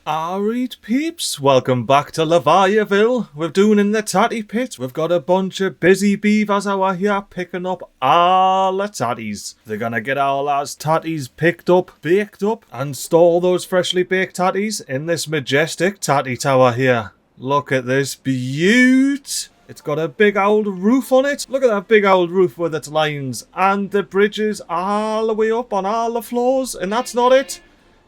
Alright peeps, welcome back to Leviaville. We're doing in the Tatty pit. We've got a bunch of busy beavers out here picking up all the tatties. They're gonna get all our tatties picked up, baked up, and store those freshly baked tatties in this majestic tatty tower here. Look at this beaut. It's got a big old roof on it. Look at that big old roof with its lines. And the bridges all the way up on all the floors. And that's not it.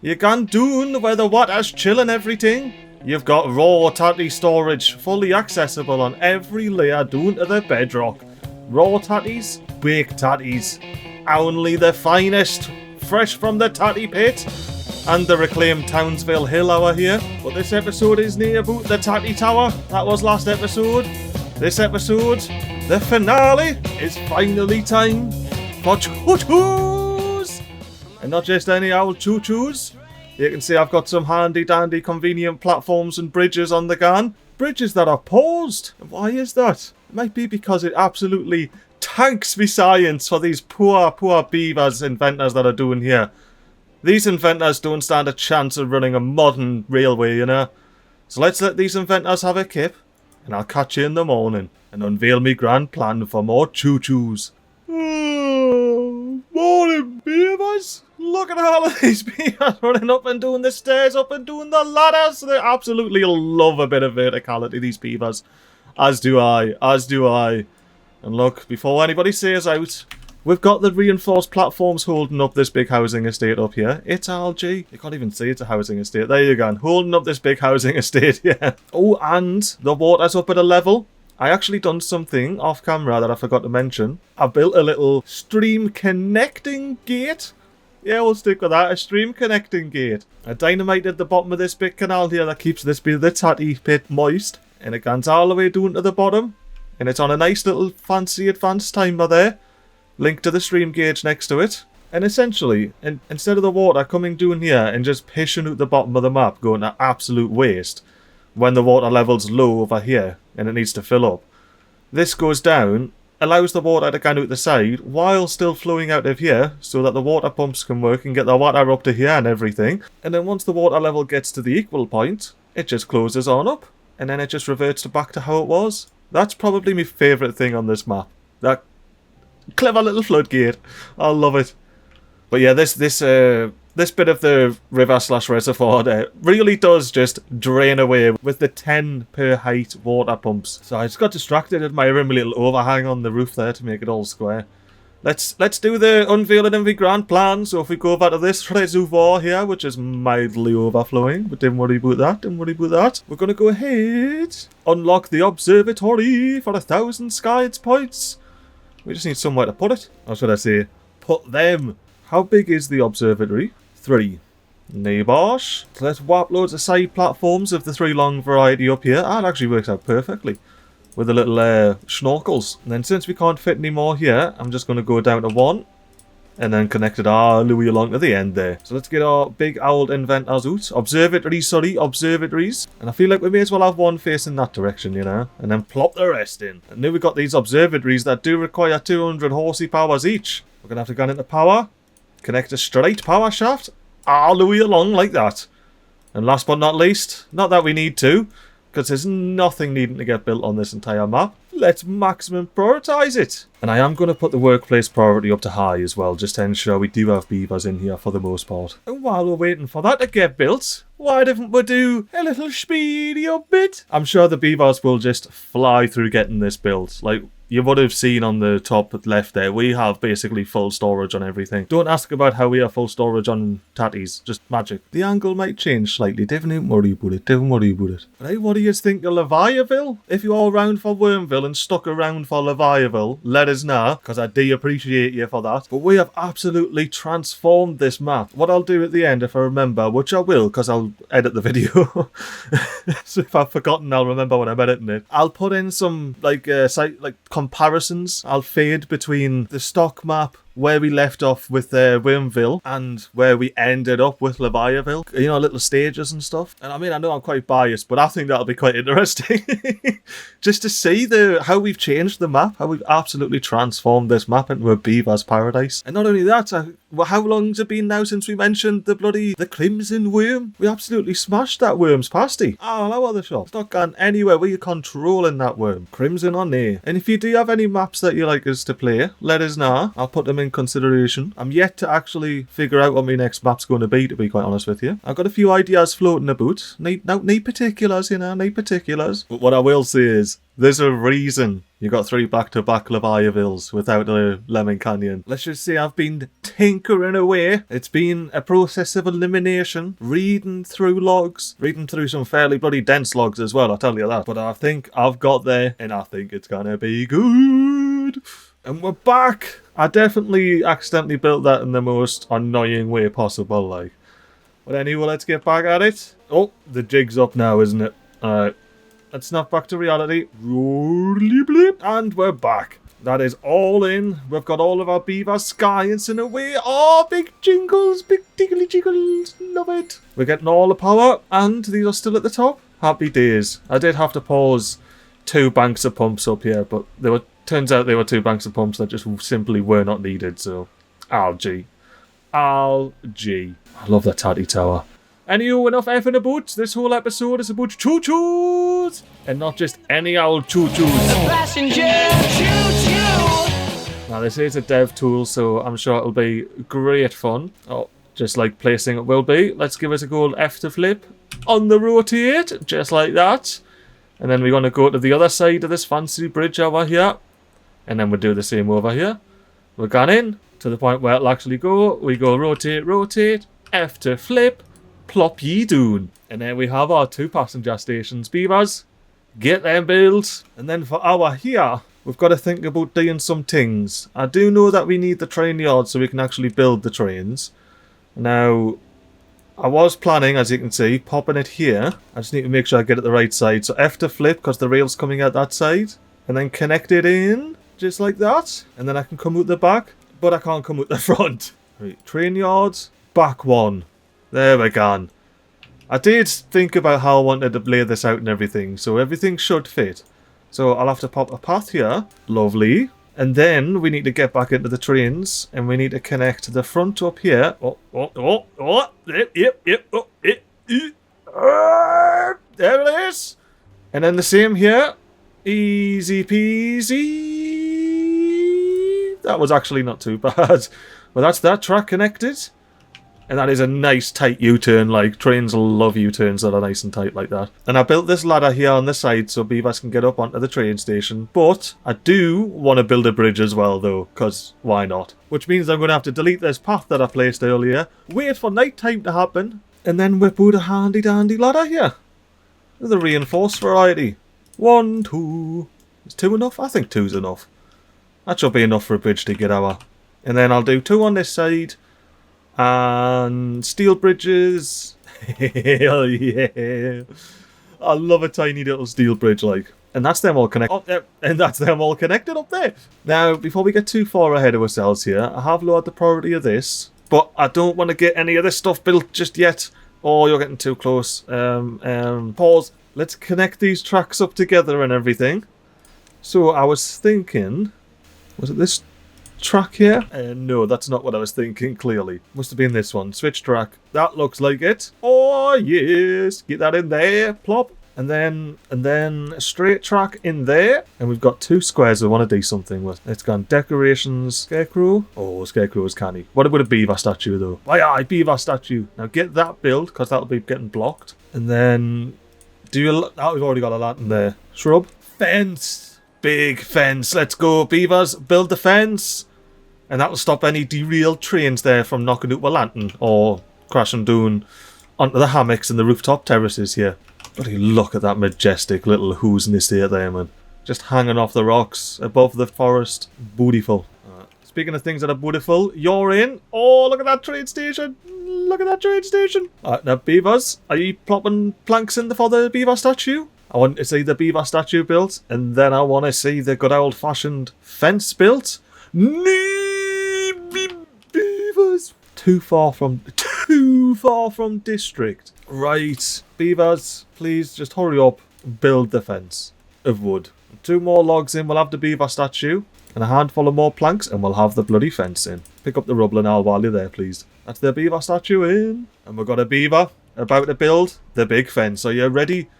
You can doon where the water's chill and everything. You've got raw tatty storage, fully accessible on every layer down to the bedrock. Raw tatties, baked tatties. Only the finest, fresh from the tatty pit. And the reclaimed Townsville Hill over here. But this episode is near about the tatty tower. That was last episode. This episode, the finale, is finally time for choo-choos! And not just any old choo-choos. You can see I've got some handy-dandy convenient platforms and bridges on the gun. Bridges that are paused. And why is that? It might be because it absolutely tanks me science for these poor beavers inventors that are doing here. These inventors don't stand a chance of running a modern railway, you know. So let's let these inventors have a kip. And I'll catch you in the morning and unveil me grand plan for more choo-choos. Oh, morning, beavers! Look at all of these beavers running up and doing the stairs, up and doing the ladders. They absolutely love a bit of verticality, these beavers. As do I, as do I. And look, before anybody says out, we've got the reinforced platforms holding up this big housing estate up here. It's algae. You can't even see it's a housing estate. There you go. Holding up this big housing estate here. Oh, and the water's up at a level. I actually done something off camera that I forgot to mention. I built a little stream connecting gate. Yeah, we'll stick with that. A stream connecting gate. I dynamited the bottom of this big canal here that keeps this bit of the tatty pit moist. And it goes all the way down to the bottom. And it's on a nice little fancy advanced timer there. Link to the stream gauge next to it. And essentially, instead of the water coming down here and just pissing out the bottom of the map, going to absolute waste, when the water level's low over here and it needs to fill up, this goes down, allows the water to go out the side while still flowing out of here so that the water pumps can work and get the water up to here and everything. And then once the water level gets to the equal point, it just closes on up and then it just reverts back to how it was. That's probably my favourite thing on this map. That clever little floodgate. I love it. But yeah, this bit of the river/reservoir there really does just drain away with the 10 per height water pumps. So I just got distracted admiring my little overhang on the roof there to make it all square. Let's do the unveiling of the grand plan. So if we go back to this reservoir here, which is mildly overflowing, but don't worry about that, don't worry about that. We're going to go ahead, unlock the observatory for 1,000 skies points. We just need somewhere to put it. Or should I say, put them. How big is the observatory? 3. Nabosh. So let's warp loads of side platforms of the 3 long variety up here. That actually works out perfectly. With the little snorkels. And then since we can't fit any more here, I'm just going to go down to 1. And then connect it all the way along to the end there. So let's get our big old inventors out. Observatories. And I feel like we may as well have one facing that direction, you know. And then plop the rest in. And now we've got these observatories that do require 200 horsey powers each. We're going to have to go into power. Connect a straight power shaft all the way along like that. And last but not least, not that we need to, because there's nothing needing to get built on this entire map. Let's maximum prioritise it. And I am going to put the workplace priority up to high as well, just to ensure we do have beavers in here for the most part. And while we're waiting for that to get built, why don't we do a little speedy up bit? I'm sure the beavers will just fly through getting this built. Like you would have seen on the top left there, we have basically full storage on everything. Don't ask about how we have full storage on tatties, just magic. The angle might change slightly, don't worry about it, don't worry about it. But hey, what do you think of Leviaville? If you're all around for Wyrmville and stuck around for Leviaville, let us know, because I do appreciate you for that. But we have absolutely transformed this map. What I'll do at the end, if I remember, which I will, because I'll edit the video. So if I've forgotten, I'll remember when I'm editing it. I'll put in some, comparisons. I'll fade between the stock map where we left off with Wyrmville and where we ended up with Leviaville. You know, little stages and stuff. And I mean, I know I'm quite biased, but I think that'll be quite interesting. Just to see how we've changed the map, how we've absolutely transformed this map into a beaver's paradise. And not only that, how long's it been now since we mentioned the Crimson Wyrm? We absolutely smashed that worm's pasty. All out of the shop. It's not gone anywhere. We're controlling that worm. Crimson or nay. And if you do have any maps that you like us to play, let us know. I'll put them in consideration. I'm yet to actually figure out what my next map's going to be quite honest with you. I've got a few ideas floating about. No particulars, you know, no particulars. But what I will say is, there's a reason you got 3 back-to-back Leviavilles without a Lemon Canyon. Let's just say I've been tinkering away. It's been a process of elimination, reading through logs, reading through some fairly bloody dense logs as well, I'll tell you that. But I think I've got there, and I think it's gonna be good. And we're back! I definitely accidentally built that in the most annoying way possible, like. But anyway, let's get back at it. Oh, the jig's up now, isn't it? Alright. Let's snap back to reality. And we're back. That is all in. We've got all of our beaver skies in a way. Oh, big jingles, big tiggly jiggles. Love it. We're getting all the power. And these are still at the top. Happy days. I did have to pause 2 banks of pumps up here, but turns out they were 2 banks of pumps that just simply were not needed. So, algae. Algae. I love the Tatty Tower. Anywho, enough effing about. This whole episode is about choo-choos. And not just any old choo-choos. Passenger choo-choo. Now, this is a dev tool, so I'm sure it'll be great fun. Oh, just like placing it will be. Let's give it a go. F to flip. On the rotate. Just like that. And then we're going to go to the other side of this fancy bridge over here. And then we'll do the same over here. We're gone in to the point where it'll actually go. We go rotate, rotate. F to flip. Plop ye doon. And then we have our 2 passenger stations. Beavers, get them built. And then for our here, we've got to think about doing some things. I do know that we need the train yard so we can actually build the trains. Now, I was planning, as you can see, popping it here. I just need to make sure I get it the right side. So F to flip because the rail's coming out that side. And then connect it in, just like that. And then I can come out the back, but I can't come out the front. Right, train yards, back 1. There we go. I did think about how I wanted to lay this out and everything, so everything should fit. So I'll have to pop a path here. Lovely. And then we need to get back into the trains, and we need to connect the front up here. There it is. And then the same here. Easy peasy. That was actually not too bad. Well, that's that track connected. And that is a nice tight U-turn, like trains love U-turns that are nice and tight like that. And I built this ladder here on the side so beavers can get up onto the train station. But I do want to build a bridge as well though, because why not? Which means I'm going to have to delete this path that I placed earlier, wait for night time to happen, and then whip out a handy dandy ladder here. The reinforced variety. 1, 2. Is 2 enough? I think 2's enough. That should be enough for a bridge to get our. And then I'll do 2 on this side. And steel bridges. Hell yeah. I love a tiny little steel bridge like. And that's them all connected up there. And that's them all connected up there. Now, before we get too far ahead of ourselves here, I have lowered the priority of this. But I don't want to get any of this stuff built just yet. Oh, you're getting too close. Pause. Let's connect these tracks up together and everything. So I was thinking, was it this track here? No, that's not what I was thinking, clearly. Must have been this one. Switch track. That looks like it. Oh, yes. Get that in there. Plop. And then a straight track in there. And we've got 2 squares we want to do something with. It's gone decorations. Scarecrow. Oh, Scarecrow is canny. What about a beaver statue, though? Aye, beaver statue. Now get that built, because that'll be getting blocked. And then we've already got a lantern there. Shrub. Fence. Big fence. Let's go, beavers. Build the fence. And that'll stop any derailed trains there from knocking out a lantern or crashing down onto the hammocks and the rooftop terraces here. Bloody look at that majestic little who's-ness here there, man. Just hanging off the rocks above the forest. Beautiful. Speaking of things that are beautiful, you're in. Oh, look at that train station. Look at that train station. Alright, now beavers, are you plopping planks in for the beaver statue? I want to see the beaver statue built, and then I want to see the good old-fashioned fence built. Beavers! too far from district. Right, Beavers, please just hurry up. Build the fence of wood. 2 more logs in, we'll have the beaver statue. And a handful of more planks, and we'll have the bloody fence in. Pick up the rubble and I'll while you're there, please. That's the beaver statue in. And we've got a beaver about to build the big fence. Are you ready?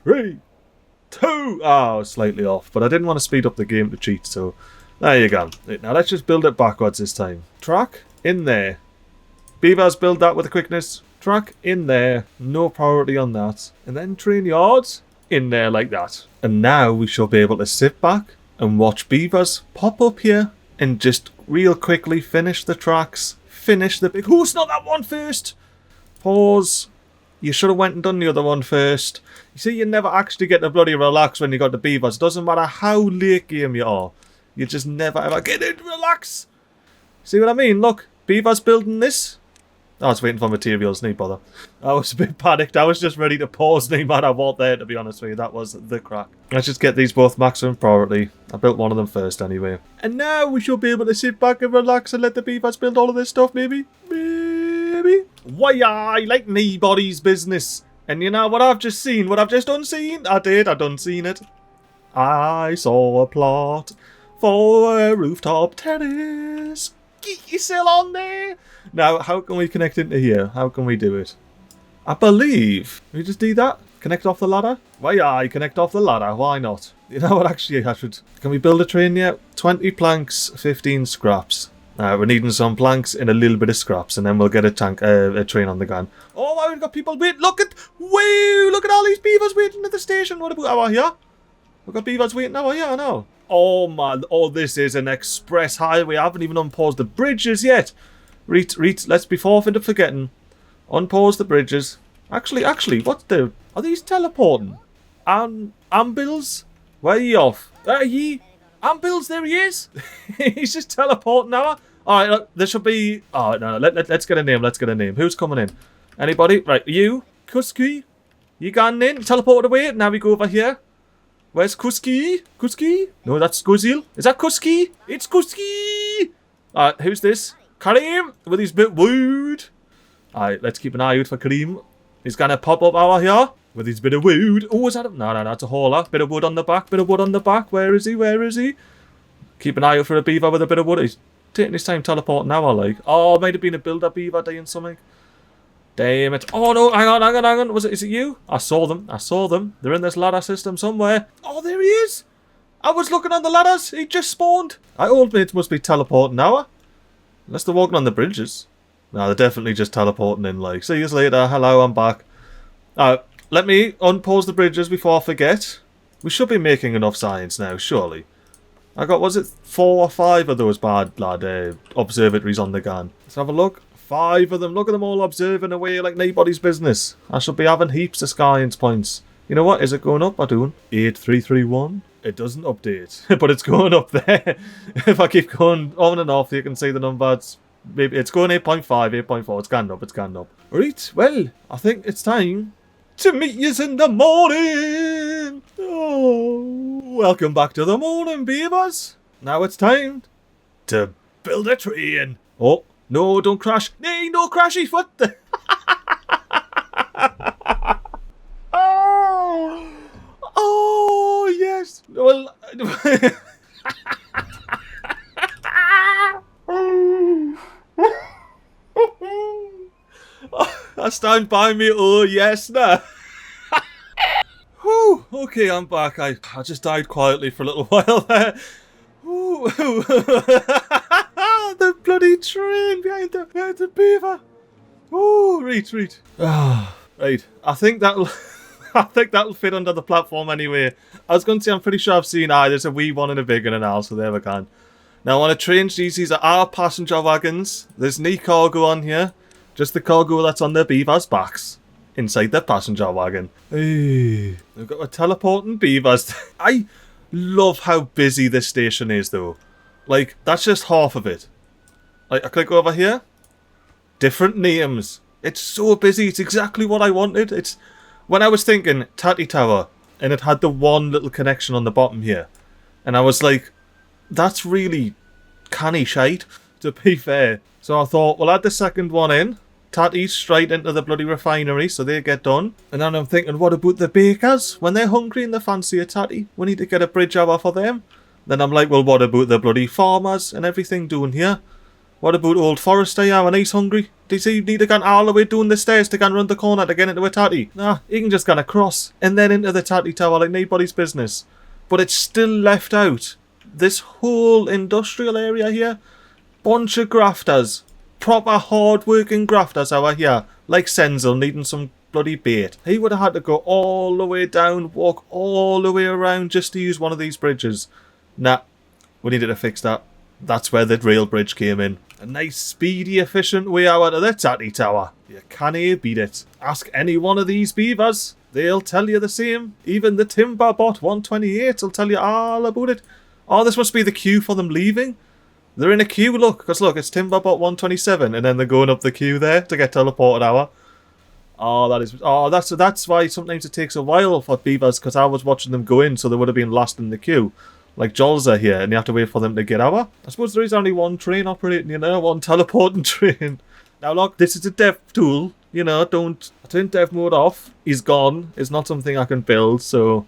3, 2. Oh, slightly off. But I didn't want to speed up the game to cheat, so there you go. Right, now let's just build it backwards this time. Track in there. Beavers, build that with quickness. Track in there. No priority on that. And then train yards in there like that. And now we shall be able to sit back and watch beavers pop up here and just real quickly finish the tracks. Finish the big... Who's not that one first? Pause. You should have went and done the other one first. You see, you never actually get to bloody relax when you got the beavers. Doesn't matter how late game you are. You just never ever get in relax. See what I mean? Look, beavers building this. I was waiting for materials, no bother. I was a bit panicked. I was just ready to pause no matter what there, to be honest with you. That was the crack. Let's just get these both maximum priority. I built one of them first anyway. And now we should be able to sit back and relax and let the beavers build all of this stuff, maybe? Maybe? Why, I like nobody's business. And you know what I've just seen? What I've just unseen? I done seen it. I saw a plot for a rooftop terrace. Get yourself on there. Now, how can we connect into here? How can we do it? I believe we just do that. Connect off the ladder. Why, I connect off the ladder. Why not? You know what? Actually, I should. Can we build a train yet? 20 planks, 15 scraps. We're needing some planks and a little bit of scraps, and then we'll get a train on the gun. Oh, wow, we've got people waiting. Look at all these beavers waiting at the station. What about our here? We've got beavers waiting over here. I know. Oh man, oh, this is an express highway. I haven't even unpaused the bridges yet. Reet, let's be forfeit of forgetting. Unpause the bridges. Actually, are these teleporting? Ambils? Where are ye off? Where are ye? Ambils, there he is. He's just teleporting now. Alright, look, there should be... Oh, no, let's get a name, Who's coming in? Anybody? Right, you? Kuski? You gone in? Teleported away? Now we go over here. Where's Kuski? Kuski? No, that's Skuzil. Is that Kuski? It's Kuski! Who's this? Kareem with his bit wood. Alright, let's keep an eye out for Kareem. He's gonna pop up over here with his bit of wood. Oh, is that? No, that's a hauler. Bit of wood on the back. Where is he? Keep an eye out for a beaver with a bit of wood. He's taking his time teleporting now, I like. Oh, it might have been a builder beaver doing something. Damn it. Oh no, hang on. Is it you? I saw them. They're in this ladder system somewhere. Oh, there he is. I was looking on the ladders. He just spawned. I old mates must be teleporting now. Unless they're walking on the bridges. No, they're definitely just teleporting in like. See you later. Hello, I'm back. Let me unpause the bridges before I forget. We should be making enough science now, surely. I got, was it 4 or 5 of those bad lad observatories on the gun? Let's have a look. 5 of them. Look at them all observing away like nobody's business. I should be having heaps of science points. You know what? Is it going up? I don't. 8331. It doesn't update, but it's going up there. If I keep going on and off, you can see the numbers. Maybe it's going 8.5, 8.4. It's gone up. Right. Well, I think it's time to meet yous in the morning. Oh, welcome back to the morning, beavers. Now it's time to build a train. Oh. No, don't crash. Nay, no crashies. What the? Oh, yes. Well, I stand by me. Oh, yes, nah. Whew, okay, I'm back. I just died quietly for a little while there. The bloody train behind the beaver. Oh, read. Right. I think that'll fit under the platform anyway. I was going to say, I'm pretty sure I've seen, there's a wee one and a big one and all, so there we can. Now, on a train, these are our passenger wagons. There's no cargo on here. Just the cargo that's on the beavers' backs. Inside the passenger wagon. Hey, we've got a teleporting beavers. I love how busy this station is, though. Like, that's just half of it. Like, I click over here. Different names. It's so busy. It's exactly what I wanted. It's when I was thinking Tatty Tower, and it had the one little connection on the bottom here. And I was like, that's really canny shite, to be fair. So I thought, we'll add the second one in. Tatty straight into the bloody refinery, so they get done. And then I'm thinking, what about the bakers? When they're hungry and they fancy a tatty, we need to get a bridge hour for them. Then I'm like, well, what about the bloody farmers and everything doing here? What about old Forrester here when he's hungry? Does he need to go all the way down the stairs to go round the corner to get into a tatty? Nah, he can just go across and then into the tatty tower like nobody's business. But it's still left out. This whole industrial area here, bunch of grafters. Proper hard-working grafters over here, like Senzel needing some bloody bait. He would have had to go all the way down, walk all the way around just to use one of these bridges. Nah, we needed to fix that. That's where the rail bridge came in. A nice, speedy, efficient way out of the Tatty Tower. You can't beat it. Ask any one of these beavers. They'll tell you the same. Even the Timberbot 128 will tell you all about it. Oh, this must be the queue for them leaving. They're in a queue, look, because look, it's Timberbot 127, and then they're going up the queue there to get teleported hour. Oh, that's why sometimes it takes a while for beavers, because I was watching them go in, so they would have been last in the queue. Like Jols are here, and you have to wait for them to get hour. I suppose there is only one train operating, you know, one teleporting train. Now look, this is a dev tool, you know, I turned dev mode off. He's gone. It's not something I can build, so,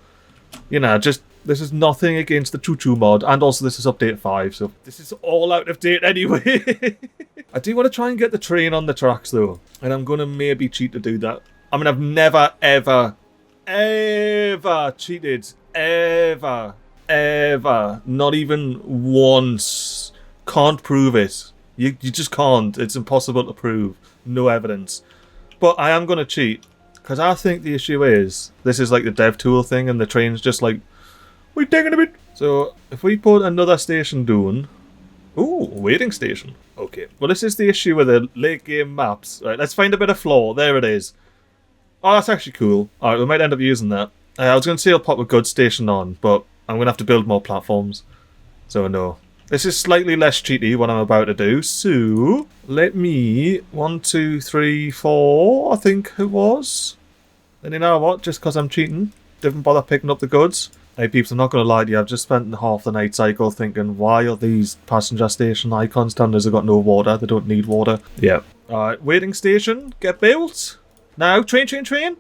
you know, just... This is nothing against the choo-choo mod, and also this is update 5, so this is all out of date anyway. I do want to try and get the train on the tracks though, and I'm going to maybe cheat to do that. I mean, I've never, ever, ever cheated. Ever. Not even once. Can't prove it. You just can't. It's impossible to prove. No evidence. But I am going to cheat, because I think the issue is, this is like the dev tool thing, and the train's just like, we're taking a bit. So if we put another station down. Ooh, waiting station. Okay. Well, this is the issue with the late game maps. Right, let's find a bit of flaw. There it is. Oh, that's actually cool. Alright, we might end up using that. I was going to say I'll pop a good station on, but I'm going to have to build more platforms. So no. This is slightly less cheaty what I'm about to do. So let me 1, 2, 3, 4. I think it was. And you know what? Just because I'm cheating, didn't bother picking up the goods. Hey peeps, I'm not going to lie to you, I've just spent half the night cycle thinking, why are these passenger station icons telling us they've got no water? They don't need water. Yeah. Alright, waiting station, get built. Now, train!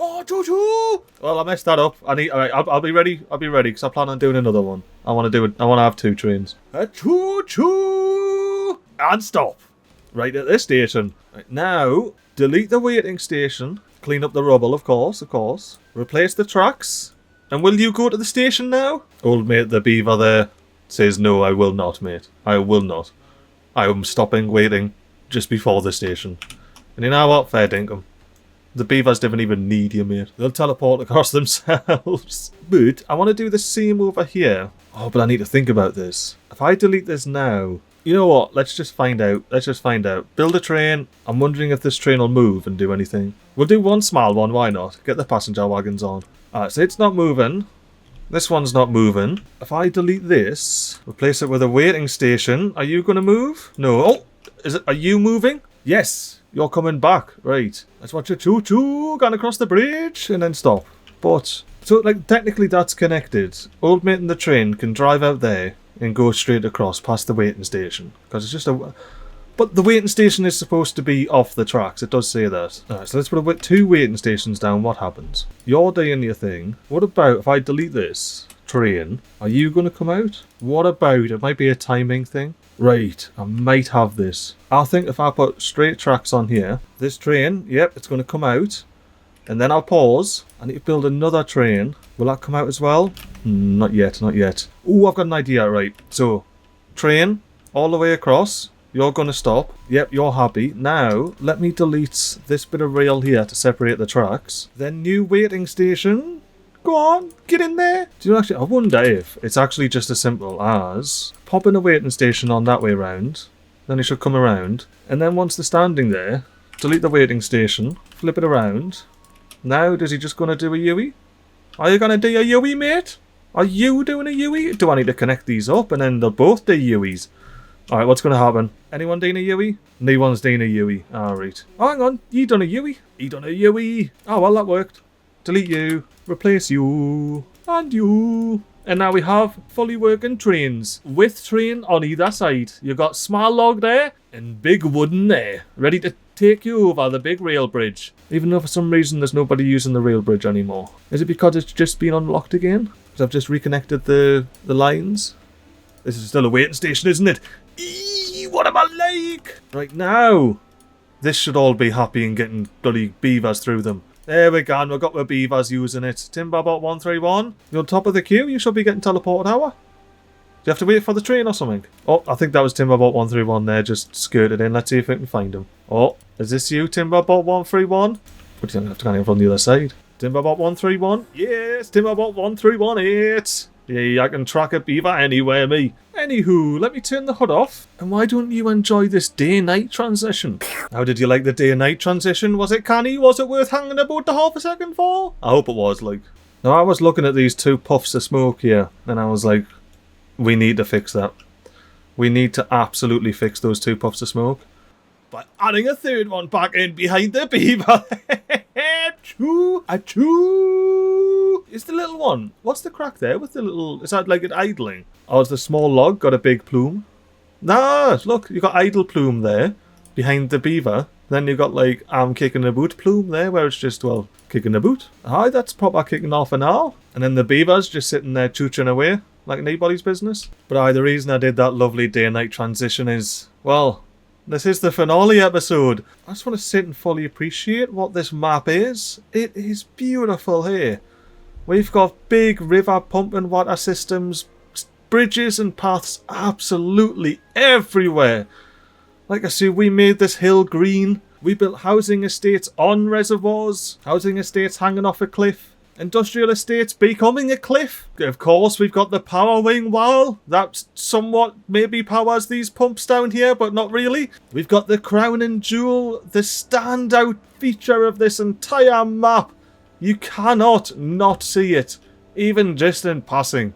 Oh, choo-choo! Well, I messed that up. Alright, I'll be ready, because I plan on doing another one. I want to have 2 trains. Choo-choo! And stop. Right at this station. Right, now, delete the waiting station, clean up the rubble, of course. Replace the tracks. And will you go to the station now? Old mate the beaver there says, no, I will not, mate. I will not. I am stopping waiting just before the station. And you know what? Fair dinkum. The beavers don't even need you, mate. They'll teleport across themselves. But I want to do the same over here. Oh, but I need to think about this. If I delete this now... You know what? Let's just find out. Build a train. I'm wondering if this train will move and do anything. We'll do one small one, why not? Get the passenger wagons on. Alright, so it's not moving. This one's not moving. If I delete this, replace it with a waiting station, are you going to move? No. Oh, are you moving? Yes, you're coming back. Right. Let's watch a choo-choo going across the bridge and then stop. But, so like technically that's connected. Old mate in the train can drive out there and go straight across past the waiting station. Because it's just a... But the waiting station is supposed to be off the tracks. It does say that. Alright, so let's put 2 waiting stations down. What happens? You're doing your thing. What about if I delete this train? Are you going to come out? What about... It might be a timing thing. Right, I might have this. I think if I put straight tracks on here, this train, yep, it's going to come out. And then I'll pause. I need to build another train. Will that come out as well? Not yet. Ooh, I've got an idea. Right, so train all the way across. You're going to stop. Yep, you're happy. Now, let me delete this bit of rail here to separate the tracks. Then new waiting station. Go on, get in there. Do you know, actually, I wonder if it's actually just as simple as popping a waiting station on that way round. Then it should come around. And then once they're standing there, delete the waiting station, flip it around. Now, is he just going to do a Yui? Are you going to do a Yui, mate? Are you doing a Yui? Do I need to connect these up and then they'll both do Yuis? Alright, what's going to happen? Anyone doing a Yui? No one's doing a Yui. Alright. Oh, hang on. You done a Yui? He done a Yui. Oh, well, that worked. Delete you. Replace you. And you. And now we have fully working trains. With train on either side. You've got small log there and big wooden there. Ready to take you over the big rail bridge. Even though for some reason there's nobody using the rail bridge anymore. Is it because it's just been unlocked again? Because I've just reconnected the lines? This is still a waiting station, isn't it? Eee, what am I like? Right now. This should all be happy and getting bloody beavers through them. There we go, and we've got the beavers using it. Timberbot 131, you're on top of the queue, you should be getting teleported hour. Do you have to wait for the train or something? Oh, I think that was Timberbot 131 there, just skirted in. Let's see if we can find him. Oh, is this you, Timberbot 131? But you don't have to go from the other side. Timberbot 131? Yes, Timberbot 131, yeah, I can track a beaver anywhere, me. Anywho, let me turn the hood off. And why don't you enjoy this day-night transition? How did you like the day-night transition? Was it canny? Was it worth hanging about the half a second for? I hope it was, like. Now, I was looking at these 2 puffs of smoke here, and I was like, we need to fix that. We need to absolutely fix those 2 puffs of smoke. By adding a 3rd one back in behind the beaver. Achoo! Achoo! Is the little one? What's the crack there with the little... Is that like it idling? Or is the small log got a big plume? Nah, look, you got idle plume there behind the beaver. Then you got like I'm kicking a boot plume there where it's just, well, kicking a boot. Aye, that's proper kicking off an hour. And then the beaver's just sitting there chooching away like anybody's business. But aye, the reason I did that lovely day and night transition is, well... This is the finale episode. I just want to sit and fully appreciate what this map is. It is beautiful here. We've got big river pumping water systems, bridges and paths absolutely everywhere. Like I say, we made this hill green. We built housing estates on reservoirs, housing estates hanging off a cliff. Industrial estates becoming a cliff. Of course, we've got the power wing wall. That somewhat maybe powers these pumps down here, but not really. We've got the crown and jewel, the standout feature of this entire map. You cannot not see it, even just in passing.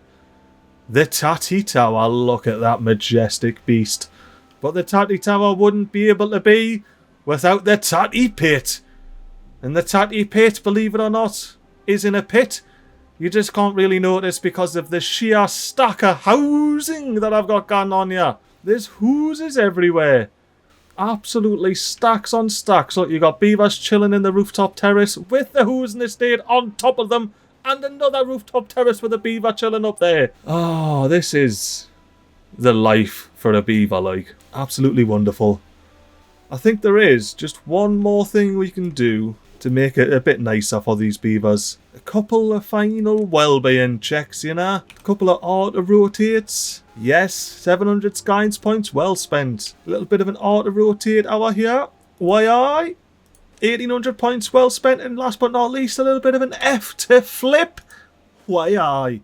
The Tatty Tower, look at that majestic beast. But the Tatty Tower wouldn't be able to be without the Tatty Pit. And the Tatty Pit, believe it or not, is in a pit. You just can't really notice because of the sheer stack of housing that I've got going on here. There's houses everywhere. Absolutely stacks on stacks. Look, you got beavers chilling in the rooftop terrace with the housing estate on top of them. And another rooftop terrace with a beaver chilling up there. Oh, this is the life for a beaver, like. Absolutely wonderful. I think there is just one more thing we can do to make it a bit nicer for these beavers. A couple of final well-being checks, you know. A couple of auto-rotates. Yes, 700 Skynes points well spent. A little bit of an auto-rotate hour here. Why aye? 1800 points well spent. And last but not least, a little bit of an F to flip. Why aye?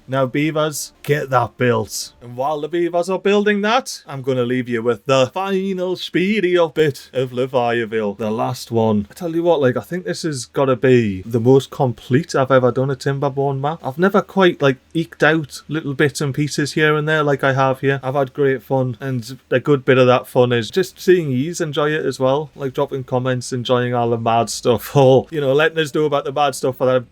Now, beavers, get that built. And while the beavers are building that, I'm going to leave you with the final speedy up bit of Leviaville. The last one. I tell you what, like, I think this has got to be the most complete I've ever done a Timberborn map. I've never quite, like, eked out little bits and pieces here and there like I have here. I've had great fun, and a good bit of that fun is just seeing yous enjoy it as well. Like, dropping comments, enjoying all the mad stuff, or, you know, letting us know about the bad stuff that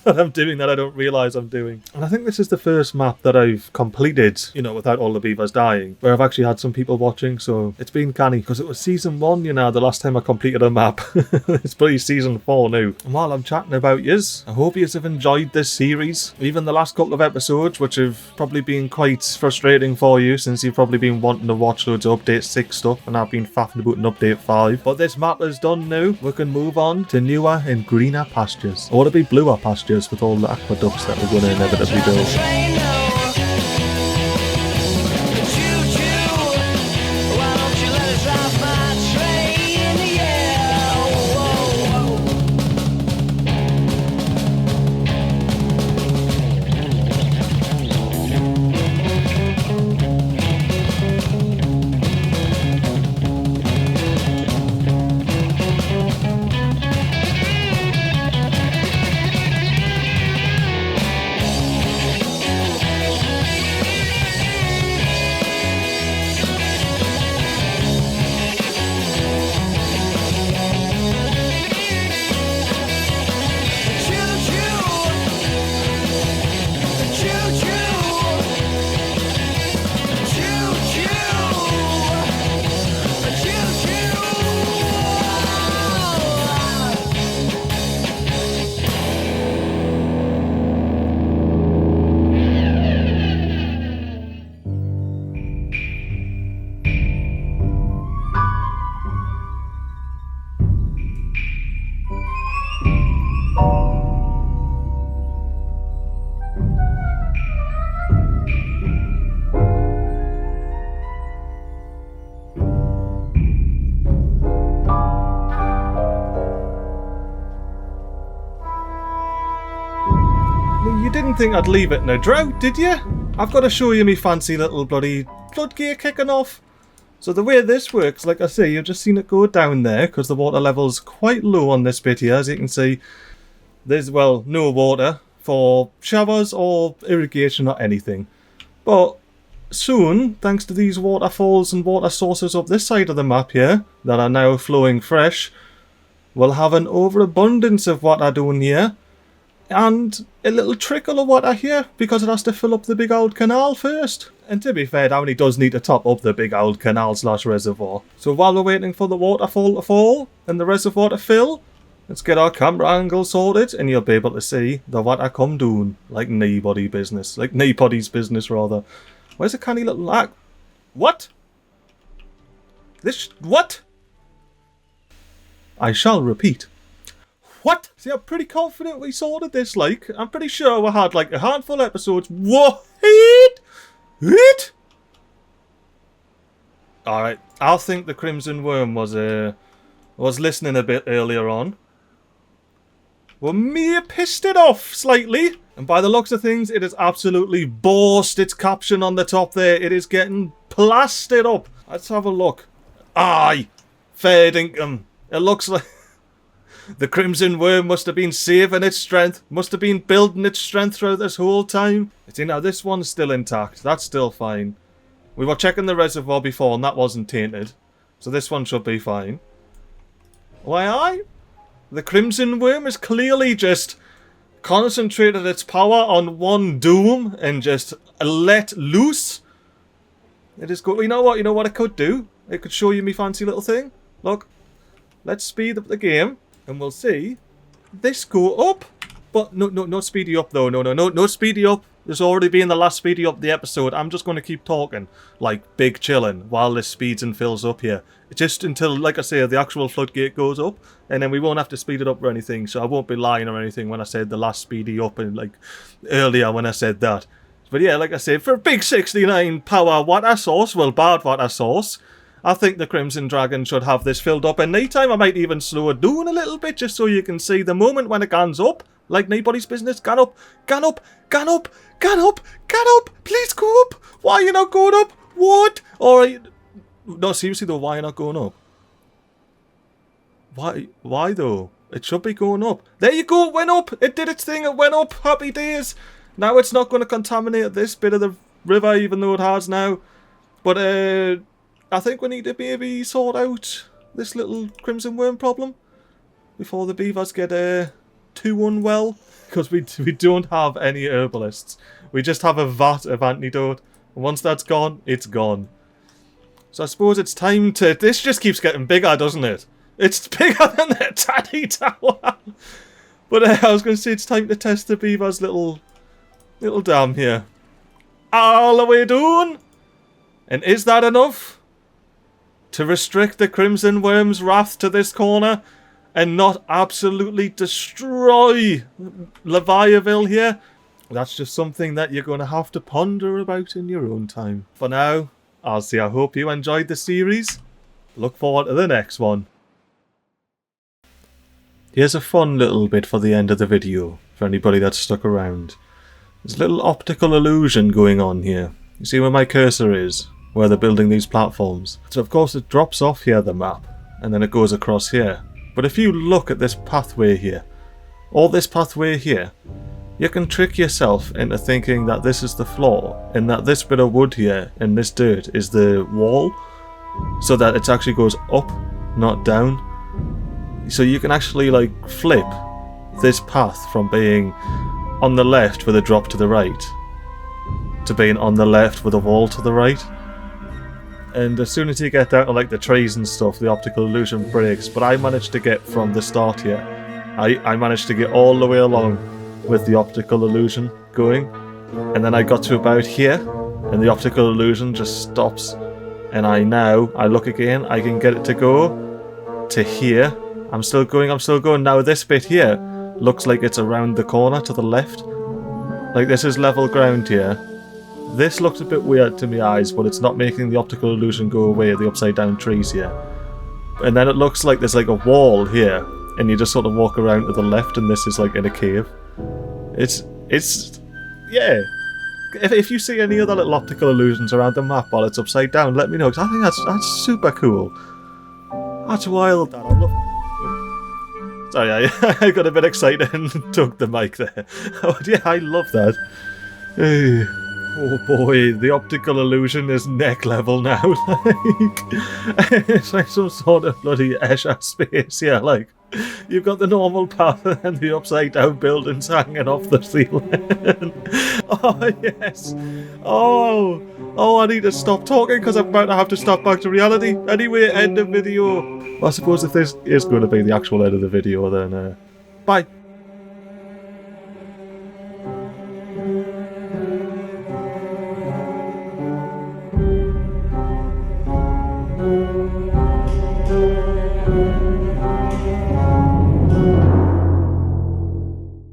I'm doing that I don't realise I'm doing. And I think this is the first map that I've completed, you know, without all the beavers dying, where I've actually had some people watching, so it's been canny, because it was season 1, you know, the last time I completed a map. It's probably season 4 now. And while I'm chatting about yous, I hope yous have enjoyed this series, even the last couple of episodes, which have probably been quite frustrating for you, since you've probably been wanting to watch loads of Update 6 stuff, and I've been faffing about an Update 5. But this map is done now. We can move on to newer and greener pastures. Or to be bluer pastures, with all the aqueducts that we're going to inevitably build. You didn't think I'd leave it in a drought, did you? I've got to show you me fancy little bloody floodgate kicking off. So the way this works, like I say, you've just seen it go down there because the water level's quite low on this bit here. As you can see, there's, well, no water for showers or irrigation or anything. But soon, thanks to these waterfalls and water sources up this side of the map here that are now flowing fresh, we'll have an overabundance of water down here and a little trickle of water here because it has to fill up the big old canal first. And to be fair, it only does need to top up the big old canal / reservoir. So while we're waiting for the waterfall to fall and the reservoir to fill, let's get our camera angle sorted and you'll be able to see the water come down like nobody's business. Like nobody's business, rather. Where's the canny little lag? What? What? I shall repeat. What? See, I'm pretty confident we sorted this, like. I'm pretty sure we had, like, a handful of episodes. What? Alright, I think the Crimson Wyrm was listening a bit earlier on. Well, me pissed it off slightly. And by the looks of things, it has absolutely borsted its caption on the top there. It is getting plastered up. Let's have a look. Aye, fair dinkum. It looks like the Crimson Wyrm must have been saving its strength. Must have been building its strength throughout this whole time. See, now this one's still intact. That's still fine. We were checking the reservoir before and that wasn't tainted. So this one should be fine. Why, aye? The Crimson Wyrm is clearly just concentrated its power on one doom and just let loose. It is good. You know what it could do? It could show you me fancy little thing. Look. Let's speed up the game and we'll see this go up. But no speedy up though. No speedy up. There's already been the last speedy up the episode. I'm just going to keep talking like big chilling while this speeds and fills up here. Just until, like I say, the actual floodgate goes up, and then we won't have to speed it up or anything. So I won't be lying or anything when I said the last speedy up and like earlier when I said that. But yeah, like I said, for a big 69 power water source, well, bad water source, I think the Crimson Dragon should have this filled up in night time. I might even slow it down a little bit just so you can see the moment when it gans up. Like nobody's business. Gan up, gan up, gan up, gan up, gan up. Please go up. Why are you not going up? What? Alright. No, seriously though, why are you not going up? Why though? It should be going up. There you go, it went up. It did its thing, it went up. Happy days. Now it's not going to contaminate this bit of the river, even though it has now. But I think we need to maybe sort out this little Crimson Wyrm problem before the beavers get too unwell. Because we don't have any herbalists. We just have a vat of antidote. And once that's gone, it's gone. So I suppose it's time to... This just keeps getting bigger, doesn't it? It's bigger than the Tatty Tower. But I was going to say it's time to test the beaver's little dam here. All the way down. And is that enough to restrict the Crimson Wyrm's wrath to this corner and not absolutely destroy Leviaville here? That's just something that you're going to have to ponder about in your own time. For now, I'll say I hope you enjoyed the series. Look forward to the next one. Here's a fun little bit for the end of the video, for anybody that's stuck around. There's a little optical illusion going on here. You see where my cursor is? Where they're building these platforms. So of course it drops off here, the map, and then it goes across here. But if you look at this pathway here, or this pathway here, you can trick yourself into thinking that this is the floor, and that this bit of wood here, and this dirt, is the wall, so that it actually goes up, not down. So you can actually like flip this path from being on the left with a drop to the right, to being on the left with a wall to the right. And as soon as you get down to like the trees and stuff, the optical illusion breaks. But I managed to get from the start here, I managed to get all the way along with the optical illusion going. And then I got to about here, and the optical illusion just stops. And I look again, I can get it to go to here. I'm still going. Now this bit here looks like it's around the corner to the left. Like this is level ground here. This looks a bit weird to my eyes, but it's not making the optical illusion go away, the upside down trees here. And then it looks like there's like a wall here, and you just sort of walk around to the left and this is like in a cave. It's It's... yeah. If you see any other little optical illusions around the map while it's upside down, let me know, because I think that's super cool. That's wild, that. I love... Sorry, I got a bit excited and took the mic there. But yeah, I love that. Oh boy, the optical illusion is neck level now. Like, it's like some sort of bloody Escher space here. Like, you've got the normal path and the upside down buildings hanging off the ceiling. Oh yes. Oh, I need to stop talking because I'm about to have to stop back to reality. Anyway, end of video. Well, I suppose if this is going to be the actual end of the video, then bye.